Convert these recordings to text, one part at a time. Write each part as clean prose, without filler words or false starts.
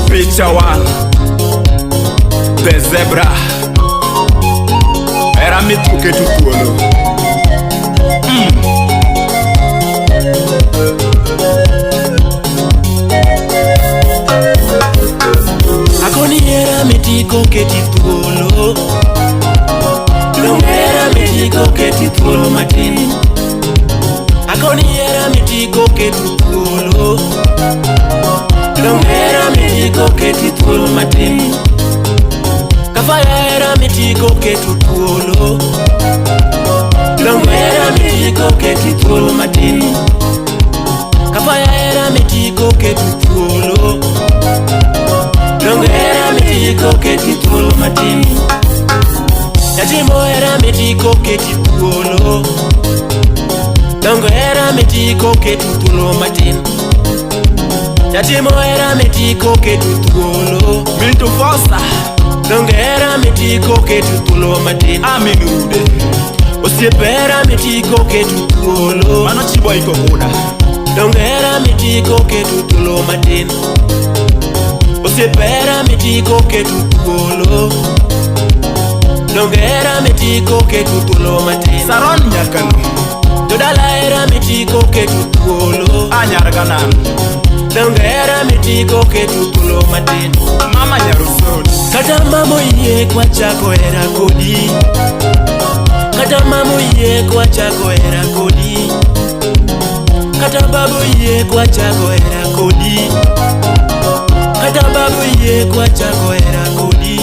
Picture one, the zebra. Era mi truque tu puolo. Akoni era mi tiko che ti puolo. Non era mi tiko che ti puolo matin. Akoni era mi tiko che ti puolo. Non era mi tiko che ti puolo matin. Kafaya era mi tiko che ti puolo. Non era mi tiko che ti puolo matin. Kafaya era mi tiko che ti puolo. Non era mi tiko che ti puolo matin. Yajimo era mi tiko che ti puolo. Non era mi tiko che ti puolo matin. Yajimo era mi tiko che ti puolo. Minto fossa. Non era mi tiko che ti puolo matin. Aminude. Osiepera mi tiko che ti puolo. Mano ci vuoi comoda. Non era mi tiko che ti puolo matin. Osiepera mi tiko che ti puolo. Non era mi tiko che ti puolo matin. Saron nyakano. Dodala era mi tiko che ti puolo. Anyarganan. Non era mi tiko che ti puolo matin. Mama nyarusoni. Kata mamo ye kwa chako era kodi. Kata mamo ye kwa chako era kodi. Kata babu ye kwa chako era kodi. Kata babu ye kwa chako era kodi.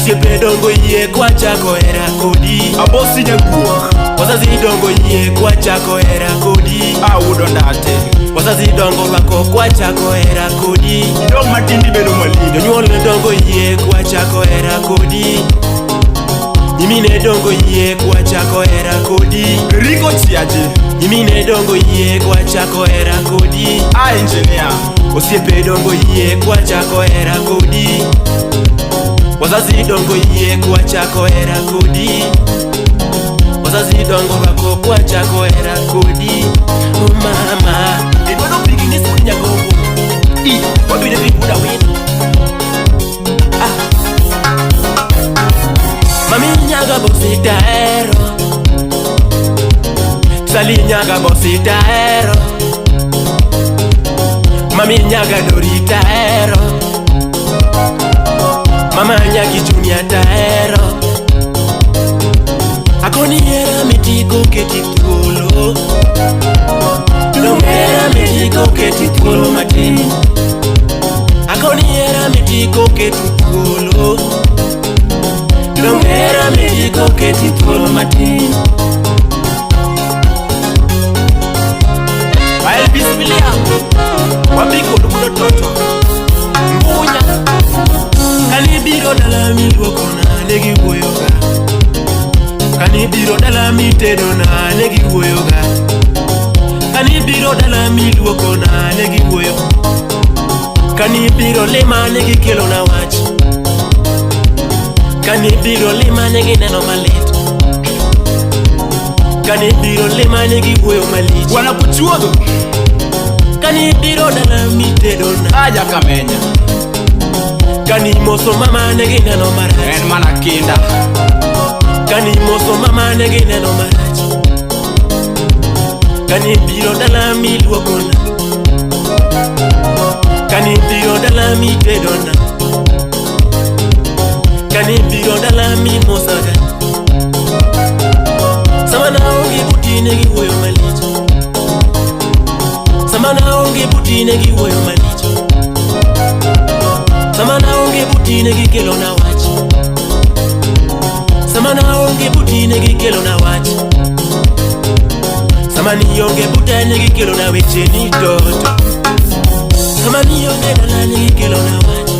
Siepe dongo ye kwa chako era kodi. Abosi nyaguok. Wazazi dongo ye kwa chako era kodi. Awudo ndate. Wazazi dongo wako kwa chako era kodi. Dong matindi bedo malino. Jonyuol dongo ye kwa chako era kodi. Nyimine dongo ye kwa chako era kodi. Riko chiaje. Nyimine dongo ye kwa chako era kodi. Engineer. Osiepe dongo ye kwa chako era kodi. Wazazi dongo ye kwa chako era kodi. Wazazi dongo wako kwa chako era kodi. Oh mama, it was no beginning to bring a go. What do you think would I win? Mami nyaga bosita ero. Sali nyaga bosita ero. Mami nyaga dorita ero. Mama nyagi junior taero. Akoni era mi tiko che ti puolo. Non era mi tiko che ti puolo matin. Akoni era mi tiko che ti puolo. Non era mi tiko che ti puolo matin. Bael bismillah. Wabiko dukudo toto. Mbunya. Kanibiro dala mi duoko na negi woyoga. Kanibiro dala mi tedo na negi woyoga. Kanibiro dala mi duoko na negi woyo. Kanibiro lema negi kelo na wach. Kanibiro lema negi neno malit. Kanibiro lema negi woyo malit. Wanakuchuodo. Kanibiro dala mi tedo na Aja kamenya. Kani moso mama negi neno marach. En mana kinda. Kani moso mama negi neno marach. Kani biro dala mi luokona. Kani biro dala mi tedona. Kani biro dala mi mosaga. Samana ongi buti negi woyo malich. Samana ongi buti negi woyo malich. Samana onge butine gi kelo na wach. Samana onge butine gi kelo na wach. Samani onge butine gi kelo na weche ni toto. Samani onge dalane gi kelo na wach.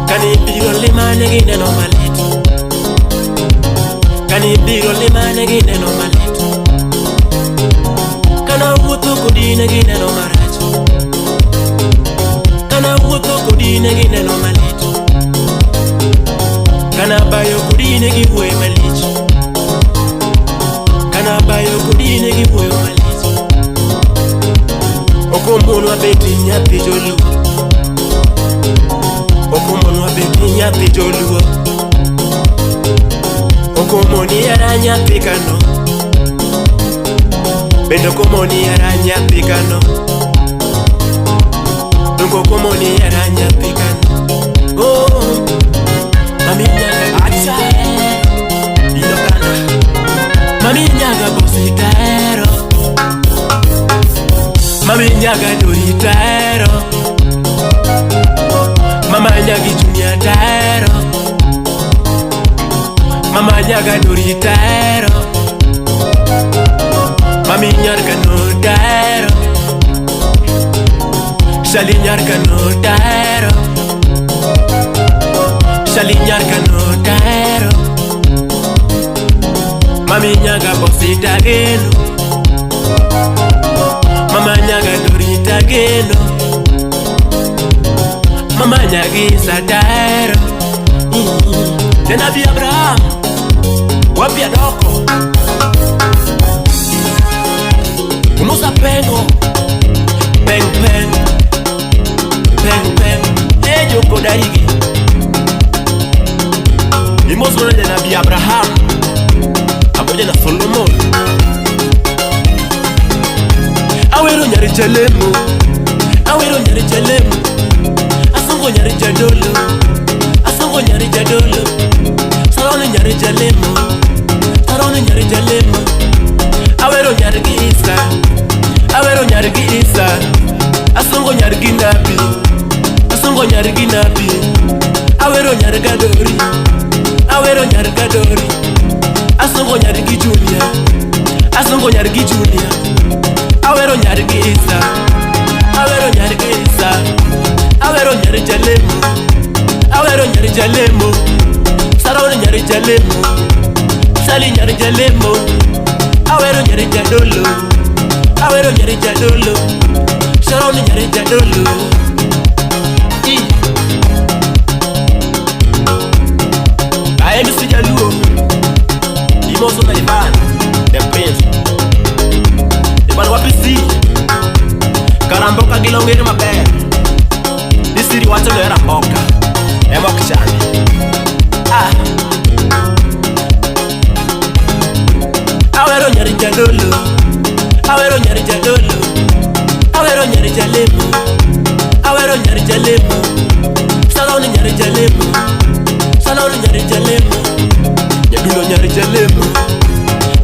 Kani biro lemane gi neno malit. Kani biro lemane gi neno malit. Kana wuotho kodine gi neno marach. Kana wuotho kodine gi neno malit. Kana bayo kodine gi wuoyo malich. Kana bayo kodine gi wuoyo malich. Okomonwa beti nyathi joluo, okomonwa beti nyathi joluo, okomoni era nyathi Kano, bende okomoni era nyathi Kano, dongo okomoni era nyathi Kano. Oh, mami nyaga acha ilo kana, mami nyaga bositero, mami nyaga doritero, mama nyaga junior tero, mama nyaga doritero, mami nyaga no tero, shali nyaga no tero, shali nyaga no tero, mami nyaga bosita geno, mama nyaga dorita geno, mama nyaga isa tero. Tena bi Abraham wapi adoko umusa pengo peng peng peng peng ejoko daigi imosona na bi Abraham pamoja na Solomon. Awero nyari chelemo, awero nyari chelemo, asongo nyari jadolo, asongo nyari jadolo, sarone nyari chelemo, sarone nyari chelemo. Awero nyari Isa, awero nyari Isa, asongo nyari ginabi, asongo nyari ginabi. Awero nyari gadori, awero nyari gadori, asongo nyari Junior, asongo nyari Junior. Awero nyari Isa, awero nyari Isa, awero nyari jalemo, awero nyari jalemo, sarone nyari jalemo, sali nyari jalemo, awero nyari jadolo, awero nyari jadolo, sarone nyari jadolo. I am Mr. Jaluo, Imoso na Ivan, the prince. Ivan wapisi, karamboka gilongere maber. Nisiri wacho lo era mboka, emok chani. Awero nyari jadolo, awero nyari jadolo, awero nyari jalemo, awero nyari jalemo, salone nyari jalemo, salone nyari jalemo, nyaduno nyari jalemo,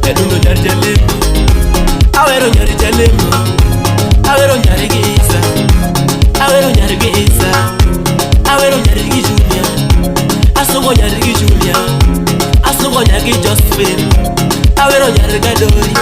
nyaduno nyari jalemo. Awero nyari jalemo, awero nyari Isa, awero nyari Isa, awero nyari Junior, asongo nyari Junior, asongo nyari Josephine, awero nyari Gadori.